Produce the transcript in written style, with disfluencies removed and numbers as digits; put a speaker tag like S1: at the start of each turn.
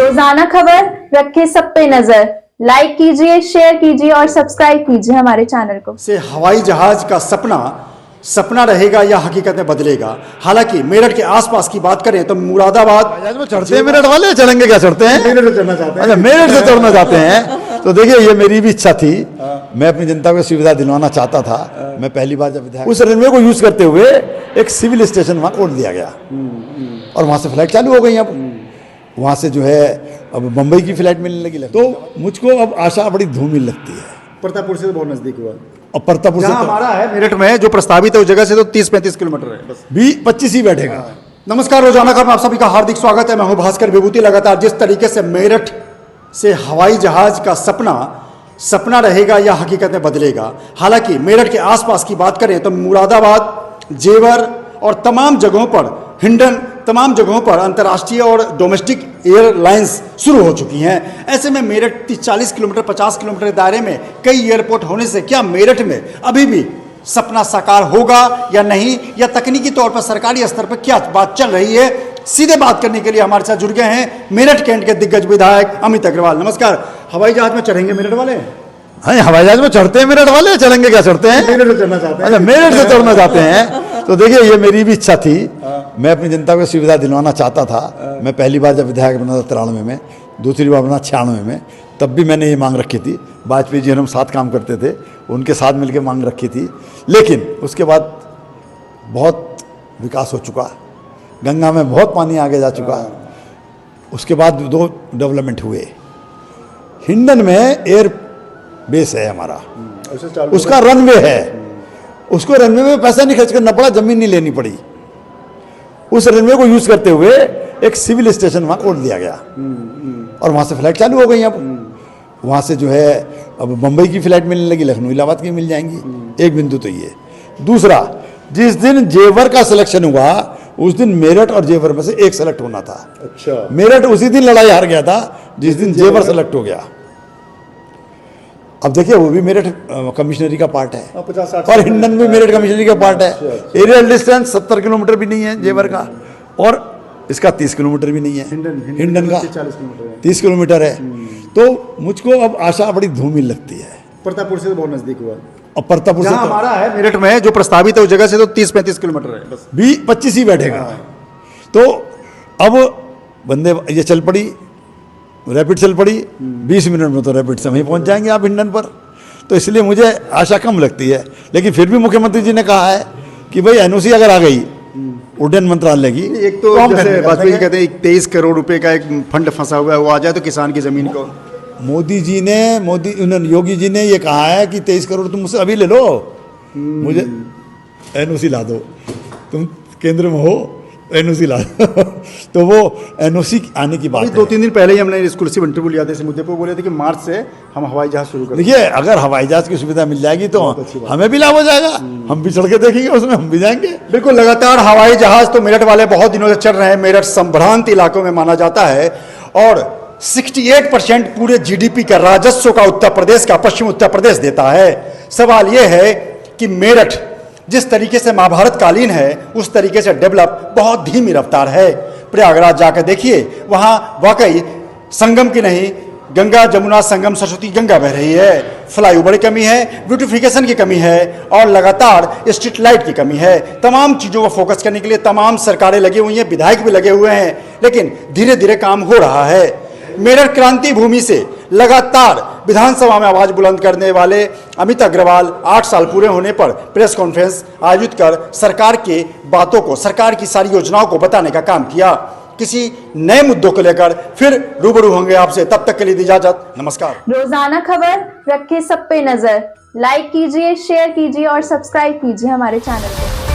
S1: रोजाना खबर रखे सब पे नजर। लाइक कीजिए, शेयर कीजिए और सब्सक्राइब कीजिए हमारे चैनल को।
S2: से हवाई जहाज का सपना रहेगा या हकीकत में बदलेगा। हालांकि मेरठ के आसपास की बात करें तो मुरादाबाद
S3: में चढ़ते हैं मेरठ वाले, चलेंगे क्या चढ़ते हैं?
S2: मेरठ से चढ़ना चाहते हैं।
S3: अच्छा, मेरठ से चढ़ना चाहते हैं। तो देखिए, ये मेरी भी इच्छा थी, मैं अपनी जनता को सुविधा दिलवाना चाहता था। मैं पहली बार जब विधायक उस रनवे को यूज करते हुए एक सिविल स्टेशन वहां खोल दिया गया और वहां से फ्लाइट चालू हो गई। अब वहां से जो है अब मुंबई की फ्लाइट मिलने लगी। तो मुझको अब आशा बड़ी धूमिल लगती है।
S2: प्रतापपुर से तो बहुत नजदीक हुआ
S3: और प्रतापपुर से
S2: हमारा है मेरठ में जो प्रस्तावित है उस जगह से तो 30-35 किलोमीटर है, बस
S3: 20-25 ही बैठेगा।
S2: नमस्कार, रोजाना खबर में आप सभी का हार्दिक स्वागत है। मैं हूं भास्कर विभूति। लगातार जिस तरीके से मेरठ से हवाई जहाज का सपना रहेगा या हकीकत में बदलेगा। हालांकि मेरठ के आसपास की बात करें तो मुरादाबाद, जेवर और तमाम जगहों पर हिंडन, तमाम जगहों पर अंतर्राष्ट्रीय और डोमेस्टिक एयरलाइंस शुरू हो चुकी हैं। ऐसे में मेरठ 30-40 किलोमीटर 50 किलोमीटर दायरे में कई एयरपोर्ट होने से क्या मेरठ में अभी भी सपना साकार होगा या नहीं, या तकनीकी तौर पर सरकारी स्तर पर क्या बात चल रही है, सीधे बात करने के लिए हमारे साथ जुड़ गए हैं मेरठ कैंट के दिग्गज विधायक अमित अग्रवाल। नमस्कार। हवाई जहाज में चढ़ेंगे मेरठ वाले?
S3: हाँ, हवाई जहाज में चढ़ते हैं मेरठ वाले, चलेंगे क्या चढ़ते हैं?
S2: मेरठ से चढ़ना चाहते हैं।
S3: अच्छा, मेरठ से चढ़ना चाहते हैं। तो देखिए, ये मेरी भी इच्छा थी, मैं अपनी जनता को सुविधा दिलवाना चाहता था। मैं पहली बार जब विधायक बना था 93 में, दूसरी बार बना 96 में, तब भी मैंने ये मांग रखी थी। वाजपेयी जी हम साथ काम करते थे, उनके साथ मिलकर मांग रखी थी। लेकिन उसके बाद बहुत विकास हो चुका, गंगा में बहुत पानी आगे जा चुका। उसके बाद 2 डेवलपमेंट हुए। हिंडन में एयर बेस है हमारा, उसका रनवे है। उसको रनवे में पैसा नहीं खर्च करना पड़ा, जमीन नहीं लेनी पड़ी। उस रनवे को यूज करते हुए एक सिविल स्टेशन वहां खोल दिया गया और वहां से फ्लाइट चालू हो गई। अब वहां से जो है अब मुंबई की फ्लाइट मिलने लगी, लखनऊ इलाहाबाद की मिल जाएंगी। एक बिंदु तो ये। दूसरा, जिस दिन जेवर का सिलेक्शन हुआ उस दिन मेरठ और जेवर में से एक सेलेक्ट होना था।
S2: अच्छा,
S3: मेरठ उसी दिन लड़ाई हार गया था जिस दिन जेवर सेलेक्ट हो गया। अब देखिए, वो भी मेरठ कमिश्नरी का पार्ट है
S2: 50-60
S3: और हिंडन भी मेरठ कमिश्नरी का पार्ट है। एरियल डिस्टेंस 70 किलोमीटर भी नहीं है जेवर का, और इसका 30 किलोमीटर भी नहीं है। हिंडन का 30 किलोमीटर है। तो मुझको अब आशा बड़ी धूमिल लगती है।
S2: प्रतापपुर से तो बहुत नजदीक हुआ
S3: और प्रतापपुर से
S2: हमारा है मेरठ में जो प्रस्तावित है उस जगह से तो 30-35 किलोमीटर है, बस
S3: 20-25 ही बैठेगा। तो अब बंदे ये चल पड़ी, रैपिड चल पड़ी, 20 मिनट में तो रैपिड से वहीं पहुंच जाएंगे आप हिंडन पर। तो इसलिए मुझे आशा कम लगती है। लेकिन फिर भी मुख्यमंत्री जी ने कहा है कि भाई एनओसी अगर आ गई उड्डयन मंत्रालय की,
S2: एक तो जैसे वाजपेयी जी कहते हैं 23 करोड़ रुपए का एक फंड फंसा हुआ है, वो आ जाए तो किसान की जमीन को योगी जी ने ये कहा है कि 23 करोड़ तुम मुझसे अभी ले लो, मुझे एनओसी ला दो, तुम केंद्र में हो, एनओसी ला दो। तो वो एनओसी आने की बात है। 2-3 दिन पहले ही हमने एक्सक्लूसिव इंटरव्यू लिया था इस मुद्दे पर, बोले थे कि मार्च से हम हवाई जहाज शुरू करेंगे।
S3: देखिए, अगर हवाई जहाज की सुविधा मिल जाएगी तो हमें भी लाभ हो जाएगा, हम भी चढ़ के देखेंगे, उसमें हम भी जाएंगे।
S2: बिल्कुल, लगातार हवाई जहाज तो मेरठ वाले बहुत दिनों से चल रहे हैं। मेरठ संभ्रांत इलाकों में माना जाता है और 68% पूरे जीडीपी का राजस्व का उत्तर प्रदेश का, पश्चिम उत्तर प्रदेश देता है। सवाल यह है कि मेरठ जिस तरीके से महाभारत कालीन है उस तरीके से डेवलप बहुत धीमी रफ्तार है। प्रयागराज जाकर देखिए, वहां वाकई संगम की नहीं, गंगा जमुना संगम सरस्वती गंगा बह रही है। फ्लाईओवर की कमी है, ब्यूटिफिकेशन की कमी है और लगातार स्ट्रीट लाइट की कमी है। तमाम चीज़ों को फोकस करने के लिए तमाम सरकारें लगी हुई हैं, विधायक भी लगे हुए हैं, लेकिन धीरे धीरे काम हो रहा है। मेरठ क्रांति भूमि से लगातार विधानसभा में आवाज बुलंद करने वाले अमित अग्रवाल 8 साल पूरे होने पर प्रेस कॉन्फ्रेंस आयोजित कर सरकार के बातों को, सरकार की सारी योजनाओं को बताने का काम किया। किसी नए मुद्दों को लेकर फिर रूबरू होंगे आपसे, तब तक के लिए इजाजत, नमस्कार।
S1: रोजाना खबर रखे सब पे नजर। लाइक कीजिए, शेयर कीजिए और सब्सक्राइब कीजिए हमारे चैनल को।